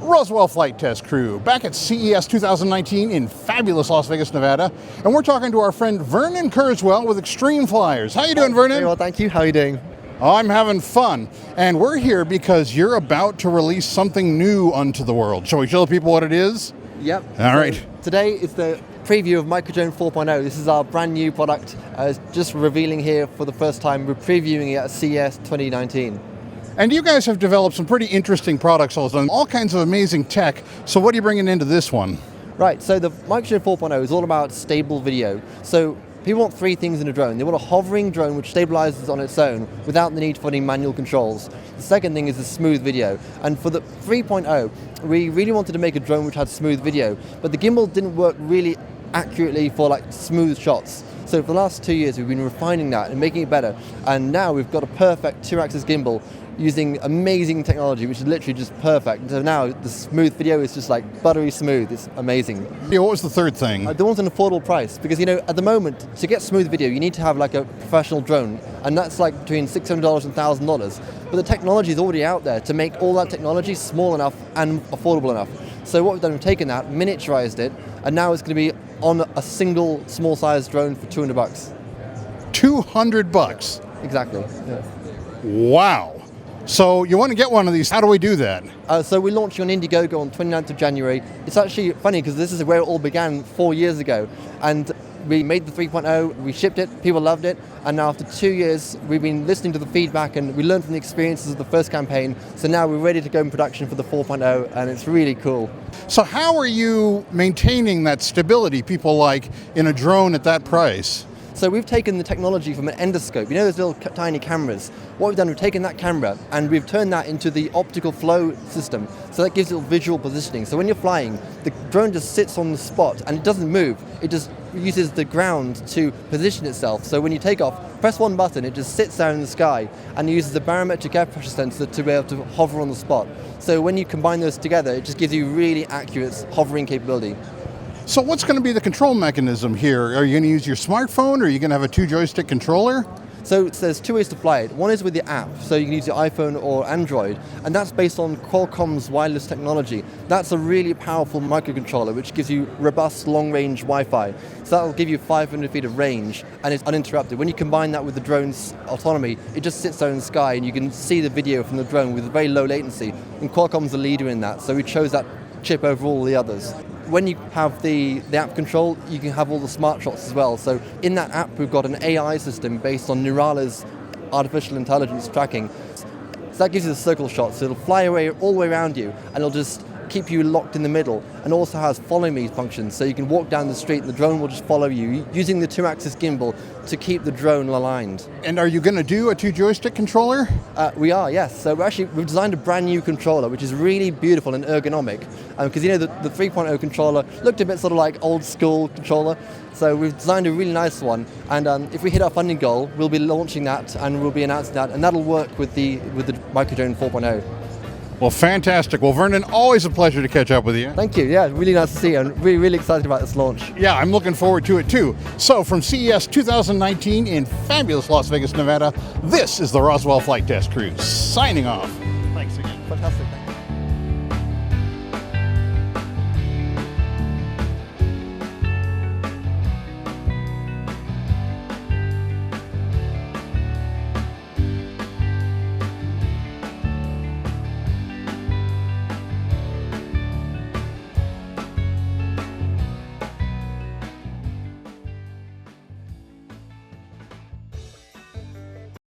Roswell Flight Test Crew, back at CES 2019 in fabulous Las Vegas, Nevada. And we're talking to our friend Vernon Kerswell with Extreme Fliers. How you doing, Vernon? Very well, thank you. How are you doing? I'm having fun. And we're here because you're about to release something new unto the world. Shall we show the people what it is? Yep. All right. Today is the preview of Microdrone 4.0. This is our brand new product. It's just revealing here for the first time. We're previewing it at CES 2019. And you guys have developed some pretty interesting products also, all kinds of amazing tech. So what are you bringing into this one? Right, so the Microdrone 4.0 is all about stable video. So people want three things in a drone. They want a hovering drone which stabilizes on its own without the need for any manual controls. The second thing is the smooth video. And for the 3.0, we really wanted to make a drone which had smooth video, but the gimbal didn't work really accurately for like smooth shots. So for the last 2 years, we've been refining that and making it better. And now we've got a perfect two-axis gimbal using amazing technology, which is literally just perfect. So now the smooth video is just like buttery smooth. It's amazing. Yeah, what was the third thing? They want an affordable price because, you know, at the moment, to get smooth video, you need to have like a professional drone, and that's like between $600 and $1,000. But the technology is already out there to make all that technology small enough and affordable enough. So what we've done, we've taken that, miniaturized it, and now it's going to be on a single small-sized drone for $200. $200? Exactly. Yeah. Wow. So you want to get one of these. How do we do that? So we're launching on Indiegogo on 29th of January. It's actually funny because this is where it all began 4 years ago. And we made the 3.0, we shipped it, people loved it. And now after 2 years, we've been listening to the feedback and we learned from the experiences of the first campaign. So now we're ready to go in production for the 4.0, and it's really cool. So how are you maintaining that stability people like in a drone at that price? So we've taken the technology from an endoscope. You know those little tiny cameras? What we've done, we've taken that camera and we've turned that into the optical flow system. So that gives it visual positioning. So when you're flying, the drone just sits on the spot and it doesn't move. It just uses the ground to position itself. So when you take off, press one button, it just sits there in the sky and uses the barometric air pressure sensor to be able to hover on the spot. So when you combine those together, it just gives you really accurate hovering capability. So what's going to be the control mechanism here? Are you going to use your smartphone, or are you going to have a two-joystick controller? So there's two ways to fly it. One is with the app, so you can use your iPhone or Android, and that's based on Qualcomm's wireless technology. That's a really powerful microcontroller which gives you robust long-range Wi-Fi. So that'll give you 500 feet of range, and it's uninterrupted. When you combine that with the drone's autonomy, it just sits there in the sky, and you can see the video from the drone with very low latency. And Qualcomm's the leader in that, so we chose that chip over all the others. When you have the app control, you can have all the smart shots as well. So in that app, we've got an AI system based on Neurala's artificial intelligence tracking. So that gives you the circle shots. So it'll fly away all the way around you, and it'll just keep you locked in the middle, and also has follow me functions. So you can walk down the street and the drone will just follow you using the two-axis gimbal to keep the drone aligned. And are you going to do a two-joystick controller? We are, yes. So we've designed a brand new controller, which is really beautiful and ergonomic. Because you know the 3.0 controller looked a bit sort of like old school controller. So we've designed a really nice one, and if we hit our funding goal, we'll be launching that and we'll be announcing that, and that'll work with the Microdrone 4.0. Well, fantastic. Well, Vernon, always a pleasure to catch up with you. Thank you. Yeah, really nice to see you. I'm really, really excited about this launch. Yeah, I'm looking forward to it too. So from CES 2019 in fabulous Las Vegas, Nevada, this is the Roswell Flight Test Crew, signing off.